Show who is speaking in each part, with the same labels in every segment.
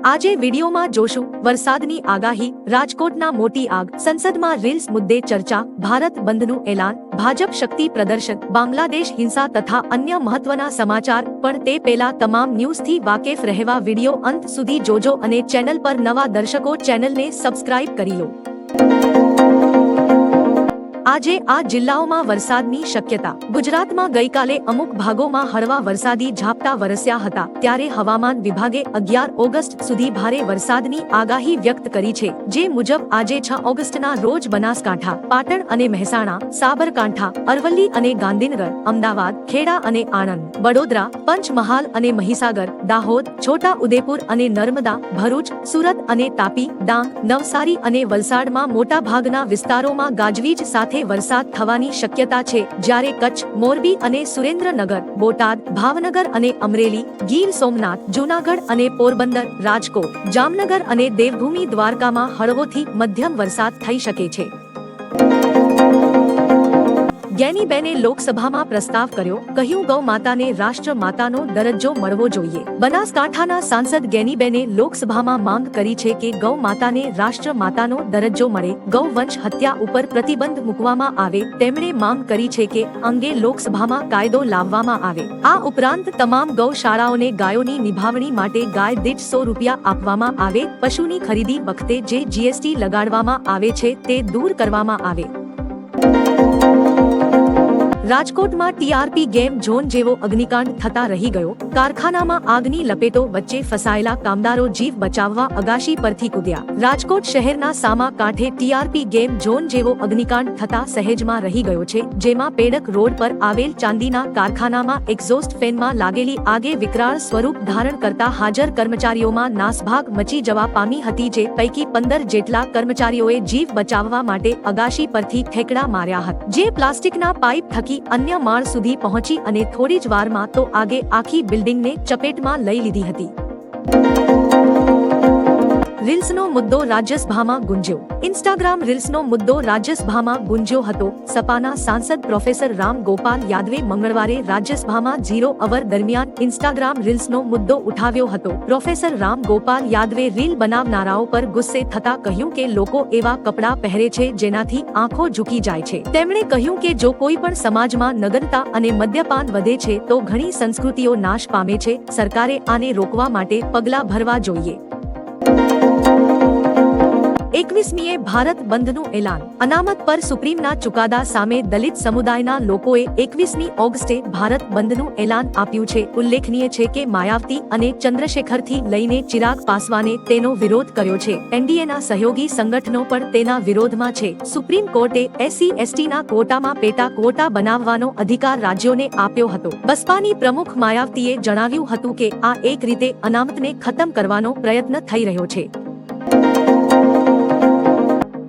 Speaker 1: આજે વિડીયોમાં જોશું વરસાદની આગાહી, રાજકોટના મોટી આગ, સંસદમાં રીલ્સ મુદ્દે ચર્ચા, ભારત બંધનું એલાન, ભાજપ શક્તિ પ્રદર્શન, બાંગ્લાદેશ હિંસા તથા અન્ય મહત્વના સમાચાર. પણ તે પહેલા તમામ ન્યૂઝથી વાકેફ રહેવા વિડીયો અંત સુધી જોજો અને ચેનલ પર નવા દર્શકો ચેનલને સબસ્ક્રાઇબ કરી લો. આજે આ જિલ્લાઓમાં વરસાદની શક્યતા. ગુજરાતમાં ગઈકાલે અમુક ભાગોમાં હળવા વરસાદી ઝાપટા વરસ્યા હતા, ત્યારે હવામાન વિભાગે 11 ઓગસ્ટ સુધી ભારે વરસાદની આગાહી વ્યક્ત કરી છે. જે મુજબ આજે 6 ઓગસ્ટના રોજ બનાસકાંઠા, પાટણ અને મહેસાણા, સાબરકાંઠા, અરવલ્લી અને ગાંધીનગર, અમદાવાદ, ખેડા અને આણંદ, વડોદરા, પંચમહાલ અને મહીસાગર, દાહોદ, છોટા ઉદેપુર અને નર્મદા, ભરૂચ, સુરત અને તાપી, ડાંગ, નવસારી અને વલસાડમાં મોટાભાગના વિસ્તારોમાં ગાજવીજ સાથે વરસાદ થવાની શક્યતા છે, જ્યારે કચ્છ, મોરબી અને સુરેન્દ્રનગર, બોટાદ, ભાવનગર અને અમરેલી, ગીર સોમનાથ, જૂનાગઢ અને પોરબંદર, રાજકોટ, જામનગર અને દેવભૂમિ દ્વારકામાં હળવોથી મધ્યમ વરસાદ થઈ શકે છે. ગેનીબેને લોકસભામાં પ્રસ્તાવ કર્યો, કહ્યું ગૌ માતાને રાષ્ટ્ર માતાનો દરજ્જો મળવો જોઈએ. બનાસકાંઠાના સાંસદ ગેનીબેને લોકસભામાં માંગ કરી છે કે ગૌ માતાને રાષ્ટ્ર માતાનો દરજ્જો મળે, ગૌ વંશ હત્યા ઉપર પ્રતિબંધ મૂકવામાં આવે. તેમણે માંગ કરી છે કે અંગે લોકસભામાં કાયદો લાવવામાં આવે. આ ઉપરાંત તમામ ગૌશાળાઓને ગાયોની નિભાવણી માટે ગાય દીઠ 100 રૂપિયા આપવામાં આવે. પશુની ખરીદી વખતે જે જીએસટી લગાડવામાં આવે છે તે દૂર કરવામાં આવે. રાજકોટમાં ટીઆરપી ગેમ ઝોન જેવો અગ્નિકાંડ થતા રહી ગયો. કારખાનામાં આગની લપેટો વચ્ચે ફસાયેલા કામદારો જીવ બચાવવા અગાશી પરથી કૂદ્યા. રાજકોટ શહેરના સામા કાંઠે ટીઆરપી ગેમ ઝોન જેવો અગ્નિકાંડ થતા સહેજમાં રહી ગયો છે, જેમાં પેડક રોડ પર આવેલ ચાંદીના કારખાનામાં એક્ઝોસ્ટ ફેનમાં લાગેલી આગે વિકરાળ સ્વરૂપ ધારણ કરતા હાજર કર્મચારીઓમાં નાસભાગ મચી જવા પામી હતી, જે પૈકી 15 જેટલા કર્મચારીઓએ જીવ બચાવવા માટે અગાશી પરથી ઠેકડા માર્યા હતા, જે પ્લાસ્ટિકના પાઇપ થકી અન્ય માળ સુધી પહોંચી અને થોડી જ વારમાં તો આગે આખી બિલ્ડિંગને ચપેટમાં લઈ લીધી હતી. રીલ્સનો મુદ્દો રાજ્યસભામાં ગુંજ્યો. ઇન્સ્ટાગ્રામ રીલ્સનો મુદ્દો રાજ્યસભામાં ગુંજ્યો હતો. સપાના સાંસદ પ્રોફેસર રામ ગોપાલ યાદવે મંગળવારે રાજ્યસભામાં 0 અવર દરમિયાન ઇન્સ્ટાગ્રામ રીલ્સનો મુદ્દો ઉઠાવ્યો હતો. પ્રોફેસર રામ ગોપાલ યાદવે રીલ બનાવનારાઓ પર ગુસ્સે થતા કહ્યું કે લોકો એવા કપડાં પહેરે છે જેનાથી આંખો ઝૂકી જાય છે. તેમણે કહ્યું કે જો કોઈ પણ સમાજમાં નગ્નતા અને મદ્યપાન વધે છે તો ઘણી સંસ્કૃતિઓ નાશ પામે છે. સરકારે આને રોકવા માટે પગલાં ભરવા જોઈએ. 21મીએ ભારત બંધનું એલાન. અનામત પર સુપ્રીમના ચુકાદા સામે દલિત સમુદાયના લોકોએ 21મી ઓગસ્ટે ભારત બંધનું એલાન આપ્યું છે. ઉલ્લેખનીય છે કે માયાવતી અને ચંદ્રશેખરથી લઈને ચિરાગ પાસવાને તેનો વિરોધ કર્યો છે. એનડીએના સહયોગી સંગઠનો પણ તેના વિરોધમાં છે. સુપ્રીમ કોર્ટે SC/STના કોટામાં પેટા કોટા બનાવવાનો અધિકાર રાજ્યોને આપ્યો હતો. બસપાની પ્રમુખ માયાવતીએ જણાવ્યું હતું કે આ એક રીતે અનામતને ખતમ કરવાનો પ્રયત્ન થઈ રહ્યો છે.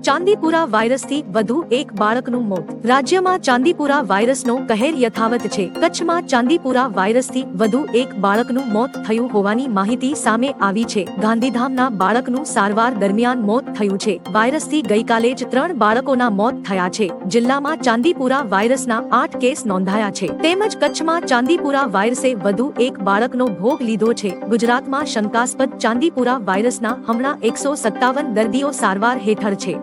Speaker 1: ચાંદીપુરા વાયરસથી વધુ એક બાળકનું મોત. રાજ્યમાં ચાંદીપુરા વાયરસનો કહેર યથાવત છે. કચ્છમાં ચાંદીપુરા વાયરસથી વધુ એક બાળકનું મોત થયું હોવાની માહિતી સામે આવી છે. ગાંધીધામના બાળકનું સારવાર દરમિયાન મોત થયું છે. વાયરસથી ગઈકાલે જ 3 બાળકોના મોત થયા છે. જિલ્લામાં ચાંદીપુરા વાયરસના 8 કેસ નોંધાયા છે. તેમજ કચ્છમાં ચાંદીપુરા વાયરસે વધુ એક બાળકનો ભોગ લીધો છે. ગુજરાતમાં શંકાસ્પદ ચાંદીપુરા વાયરસના હમણાં 157 દર્દીઓ સારવાર હેઠળ છે.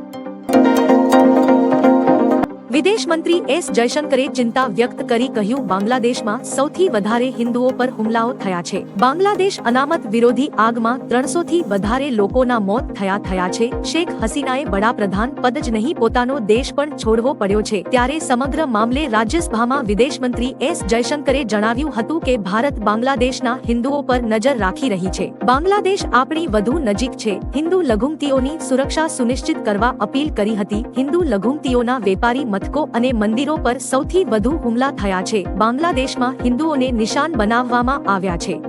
Speaker 1: વિદેશ મંત્રી એસ જયશંકરે ચિંતા વ્યક્ત કરી કહ્યું, બાંગ્લાદેશમાં સૌથી વધારે હિન્દુઓ પર હુમલાઓ થયા છે. બાંગ્લાદેશ અનામત વિરોધી આગમાં 300થી વધારે લોકોના મોત થયા છે. શેખ હસીનાએ વડાપ્રધાન પદ જ નહીં પોતાનો દેશ પણ છોડવો પડ્યો છે. ત્યારે સમગ્ર મામલે રાજ્યસભામાં વિદેશ મંત્રી એસ જયશંકરે જણાવ્યું હતું કે ભારત બાંગ્લાદેશના હિન્દુઓ પર નજર રાખી રહી છે. બાંગ્લાદેશ આપણી વધુ નજીક છે. હિન્દુ લઘુમતીઓની સુરક્ષા સુનિશ્ચિત કરવા અપીલ કરી હતી. હિન્દુ લઘુમતીઓના વેપારી મથકો અને મંદિરો પર સૌથી વધુ હુમલા થયા છે. બાંગ્લાદેશમાં હિન્દુઓને નિશાન બનાવવામાં આવ્યા છે.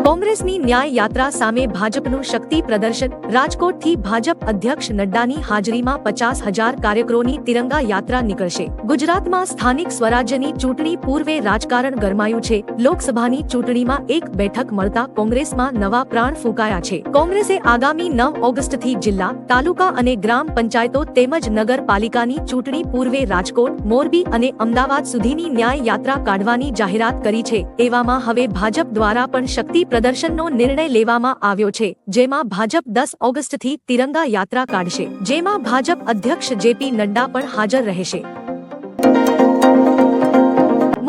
Speaker 1: કોંગ્રેસની ન્યાય યાત્રા સામે ભાજપનું શક્તિ પ્રદર્શન. રાજકોટથી ભાજપ અધ્યક્ષ નડ્ડાની હાજરીમાં 50,000 કાર્યકરોની તિરંગા યાત્રા નીકળશે. ગુજરાતમાં સ્થાનિક સ્વરાજ્યની ચૂંટણી પૂર્વે રાજકારણ ગરમાયું છે. લોકસભાની ચૂંટણીમાં એક બેઠક મળતા કોંગ્રેસમાં નવા પ્રાણ ફૂંકાયા છે. કોંગ્રેસે આગામી 9 ઓગસ્ટથી જિલ્લા, તાલુકા અને ગ્રામ પંચાયતો તેમજ નગરપાલિકાની ચૂંટણી પૂર્વે રાજકોટ, મોરબી અને અમદાવાદ સુધીની ન્યાય યાત્રા કાઢવાની જાહેરાત કરી છે. એવામાં હવે ભાજપ દ્વારા પણ શક્તિ પ્રદર્શન પ્રદર્શનનો નિર્ણય લેવામાં આવ્યો છે, જેમાં ભાજપ 10 ઓગસ્ટથી તિરંગા યાત્રા કાઢશે, જેમાં ભાજપ અધ્યક્ષ જેપી નડ્ડા પણ હાજર રહેશે.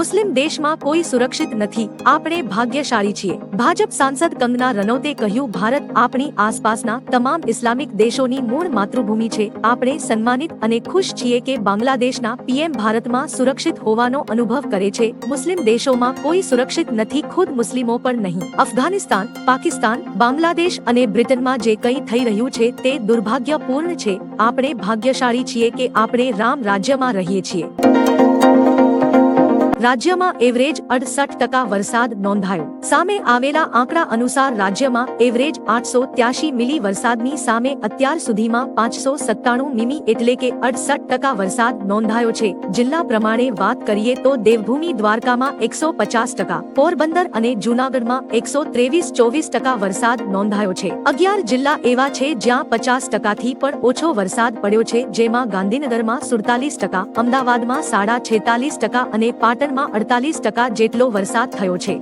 Speaker 1: મુસ્લિમ દેશમાં કોઈ સુરક્ષિત નથી, આપણે ભાગ્યશાળી છીએ. ભાજપ સાંસદ કંગના રનૌતે કહ્યું, ભારત આપણી આસપાસના તમામ ઇસ્લામિક દેશોની મૂળ માતૃભૂમિ છે. આપણે સન્માનિત અને ખુશ છીએ કે બાંગ્લાદેશના પીએમ ભારતમાં સુરક્ષિત હોવાનો અનુભવ કરે છે. મુસ્લિમ દેશોમાં કોઈ સુરક્ષિત નથી, ખુદ મુસ્લિમો પણ નહીં. અફઘાનિસ્તાન, પાકિસ્તાન, બાંગ્લાદેશ અને બ્રિટનમાં જે કંઈ થઈ રહ્યું છે તે દુર્ભાગ્યપૂર્ણ છે. આપણે ભાગ્યશાળી છીએ કે આપણે રામ રાજ્યમાં રહીએ છીએ. રાજ્યમાં એવરેજ 68% વરસાદ નોંધાયો. સામે આવેલા આંકડા અનુસાર રાજ્યમાં એવરેજ 883 મિલી વરસાદની સામે અત્યાર સુધીમાં 597 મિમી એટલે કે 68% વરસાદ નોંધાયો છે. જિલ્લા પ્રમાણે વાત કરીએ તો દેવભૂમિ દ્વારકામાં 150%, પોરબંદર અને જૂનાગઢમાં 123-24% વરસાદ નોંધાયો છે. 11 જિલ્લા એવા છે જ્યાં 50%થી પણ ઓછો વરસાદ પડ્યો છે, જેમાં ગાંધીનગરમાં 47%, અમદાવાદમાં 46% અને પાટણ 48% જેટલો વરસાદ થયો છે.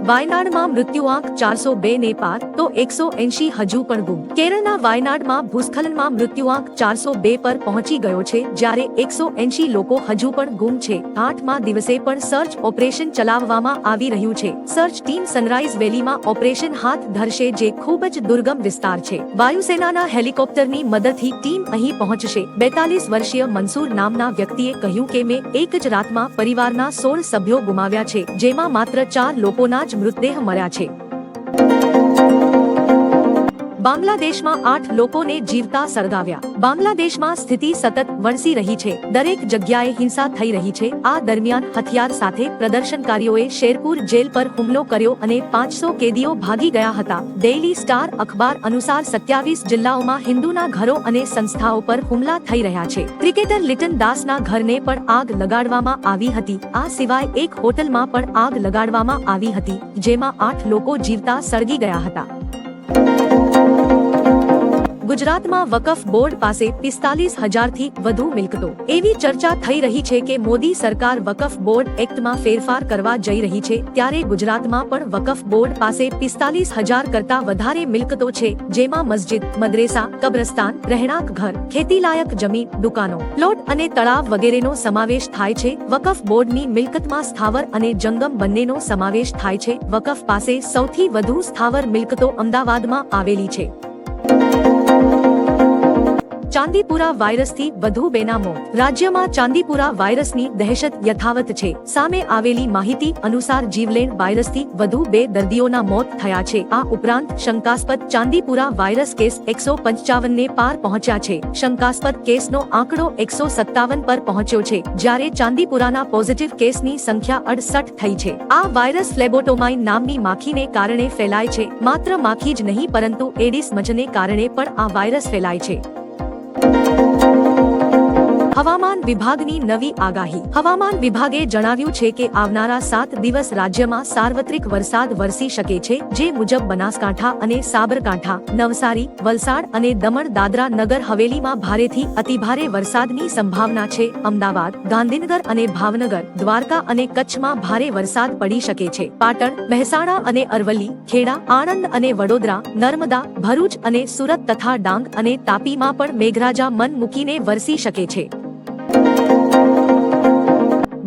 Speaker 1: વાયનાડમાં મૃત્યુઆંક 402 ને પાર તો 180 હજુ પણ ગુમ. કેરળના વાયનાડમાં ભૂસ્ખલનમાં મૃત્યુઆંક 402 પર પહોંચી ગયો છે, જ્યારે 180 લોકો હજુ પણ ગુમ છે. 8મા દિવસે પણ સર્ચ ઓપરેશન ચલાવવામાં આવી રહ્યું છે. સર્ચ ટીમ સનરાઈઝ વેલીમાં ઓપરેશન હાથ ધરશે, જે ખૂબ જ દુર્ગમ વિસ્તાર છે. વાયુસેનાના હેલિકોપ્ટરની મદદથી ટીમ અહીં પહોંચશે. 42 વર્ષીય મંસૂર નામના વ્યક્તિએ કહ્યું કે મેં એક જ રાતમાં પરિવારના 16 સભ્યો ગુમાવ્યા છે, જેમાં માત્ર 4 લોકોના મૃતદેહ મળ્યા છે. બાંગ્લાદેશમાં 8 લોકોને જીવતા સળગાવ્યા. બાંગ્લાદેશમાં સ્થિતિ સતત વણસી રહી છે. દરેક જગ્યાએ હિંસા થઈ રહી છે. આ દરમિયાન હથિયાર સાથે પ્રદર્શનકારીઓએ શેરપુર જેલ પર હુમલો કર્યો અને 500 કેદીઓ ભાગી ગયા હતા. ડેઇલી સ્ટાર અખબાર અનુસાર 27 જિલ્લાઓમાં હિન્દુના ઘરો અને સંસ્થાઓ પર હુમલા થઈ રહ્યા છે. ક્રિકેટર લિટન દાસના ઘરને પણ આગ લગાડવામાં આવી હતી. આ સિવાય એક હોટલમાં પણ આગ લગાડવામાં આવી હતી, જેમાં 8 લોકો જીવતા સળગી ગયા હતા. ગુજરાતમાં વકફ બોર્ડ પાસે 45,000થી વધુ મિલકતો. એવી ચર્ચા થઈ રહી છે કે મોદી સરકાર વકફ બોર્ડ એક્ટમાં ફેરફાર કરવા જઈ રહી છે, ત્યારે ગુજરાતમાં પણ વકફ બોર્ડ પાસે 45,000 કરતા વધારે મિલકતો છે, જેમાં મસ્જિદ, મદરેસા, કબ્રસ્તાન, રહેણાંક ઘર, ખેતીલાયક જમીન, દુકાનો, પ્લોટ અને તળાવ વગેરેનો સમાવેશ થાય છે. વકફ બોર્ડની મિલકતમાં સ્થાવર અને જંગમ બંનેનો સમાવેશ થાય છે. વકફ પાસે સૌથી વધુ સ્થાવર મિલકતો અમદાવાદમાં આવેલી છે. ચાંદીપુરા વાયરસથી વધુ 2ના મોત. રાજ્યમાં ચાંદીપુરા વાયરસની દહેશત યથાવત છે. સામે આવેલી માહિતી અનુસાર જીવલેણ વાયરસથી વધુ 2 દર્દીઓના મોત થયા છે. આ ઉપરાંત શંકાસ્પદ ચાંદીપુરા વાયરસ કેસ 155 ને પાર પહોંચ્યા છે. શંકાસ્પદ કેસનો આંકડો 157 પર પહોંચ્યો છે, જ્યારે ચાંદીપુરાના પોઝિટિવ કેસની સંખ્યા 68 થઈ છે. આ વાયરસ ફ્લેબોટોમાઇન નામની માખીને કારણે ફેલાય છે. માત્ર માખી જ નહીં, પરંતુ એડિસ મચ્છરને કારણે પણ આ વાયરસ ફેલાય છે. હવામાન વિભાગની નવી આગાહી. હવામાન વિભાગે જણાવ્યું છે કે આવનારા 7 દિવસ રાજ્યમાં સાર્વત્રિક વરસાદ વરસી શકે છે, જે મુજબ બનાસકાંઠા અને સાબરકાંઠા, નવસારી, વલસાડ અને દમણ દાદરા નગર હવેલીમાં ભારેથી અતિભારે વરસાદની સંભાવના છે. અમદાવાદ, ગાંધીનગર અને ભાવનગર, દ્વારકા અને કચ્છમાં ભારે વરસાદ પડી શકે છે. પાટણ, મહેસાણા અને અરવલ્લી, ખેડા, આણંદ અને વડોદરા, નર્મદા, ભરૂચ અને સુરત તથા ડાંગ અને તાપીમાં પણ મેઘરાજા મન મૂકીને વરસી શકે છે.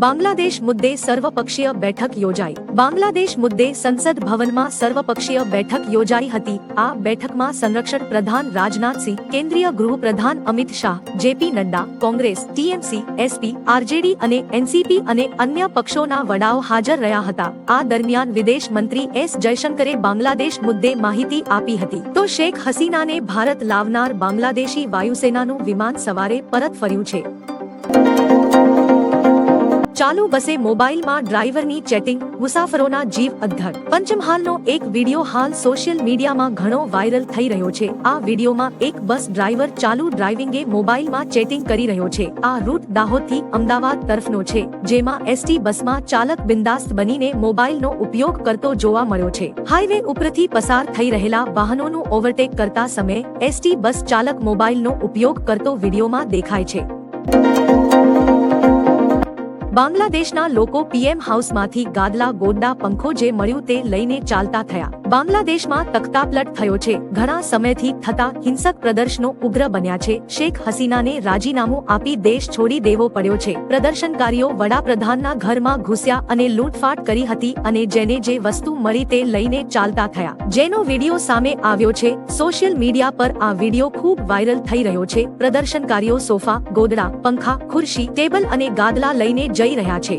Speaker 1: બાંગ્લાદેશ મુદ્દે સર્વપક્ષીય બેઠક યોજાઈ. બાંગ્લાદેશ મુદ્દે સંસદ ભવનમાં સર્વપક્ષીય બેઠક યોજાઈ હતી. આ બેઠકમાં સંરક્ષણ પ્રધાન રાજનાથસિંહ, કેન્દ્રીય ગૃહ પ્રધાન Amit Shah, JP Nadda, Congress, TMC, SP, RJD અને એનસીપી અને અન્ય પક્ષોના વડાઓ હાજર રહ્યા હતા. આ દરમિયાન વિદેશ મંત્રી એસ જયશંકરે બાંગ્લાદેશ મુદ્દે માહિતી આપી હતી. તો શેખ હસીનાને ભારત લાવનાર બાંગ્લાદેશી વાયુસેનાનું વિમાન સવારે પરત ફર્યું છે. ચાલુ બસે મોબાઈલમાં ડ્રાઈવરની ચેટિંગ, મુસાફરોના જીવ અદ્ધર. પંચમહાલનો એક વિડીયો હાલ સોશિયલ મીડિયામાં ઘણો વાયરલ થઈ રહ્યો છે. આ વિડીયોમાં એક બસ ડ્રાઈવર ચાલુ ડ્રાઇવિંગે મોબાઈલમાં ચેટિંગ કરી રહ્યો છે. આ રૂટ દાહોદથી અમદાવાદ તરફનો છે, જેમાં એસટી બસમાં ચાલક બિંદાસ્ત બનીને મોબાઈલનો ઉપયોગ કરતો જોવા મળ્યો છે. હાઈવે ઉપરથી પસાર થઈ રહેલા વાહનોનું ઓવરટેક કરતા સમયે એસટી બસ ચાલક મોબાઈલનો ઉપયોગ કરતો વિડીયોમાં દેખાય છે. બાંગ્લાદેશના લોકો પીએમ હાઉસમાંથી ગાદલા ગોદડા પંખો જે મળ્યું તે લઈને ચાલતા થયા. બાંગ્લાદેશમાં તખ્તાપલટ થયો છે. ઘણા સમયથી થતા હિંસક પ્રદર્શનો ઉગ્ર બન્યા છે. શેખ હસીનાને રાજીનામું આપી દેશ છોડી દેવો પડ્યો છે. પ્રદર્શનકારીઓ વડાપ્રધાનના ઘરમાં ઘૂસ્યા અને લૂંટફાટ કરી હતી અને જેને જે વસ્તુ મળી તે લઈને ચાલતા થયા, જેનો વિડીયો સામે આવ્યો છે. સોશિયલ મીડિયા પર આ વિડીયો ખૂબ વાયરલ થઈ રહ્યો છે. પ્રદર્શનકારીઓ સોફા, ગોદડા, પંખા, ખુરશી, ટેબલ અને ગાદલા લઈને જઈ રહ્યા છે.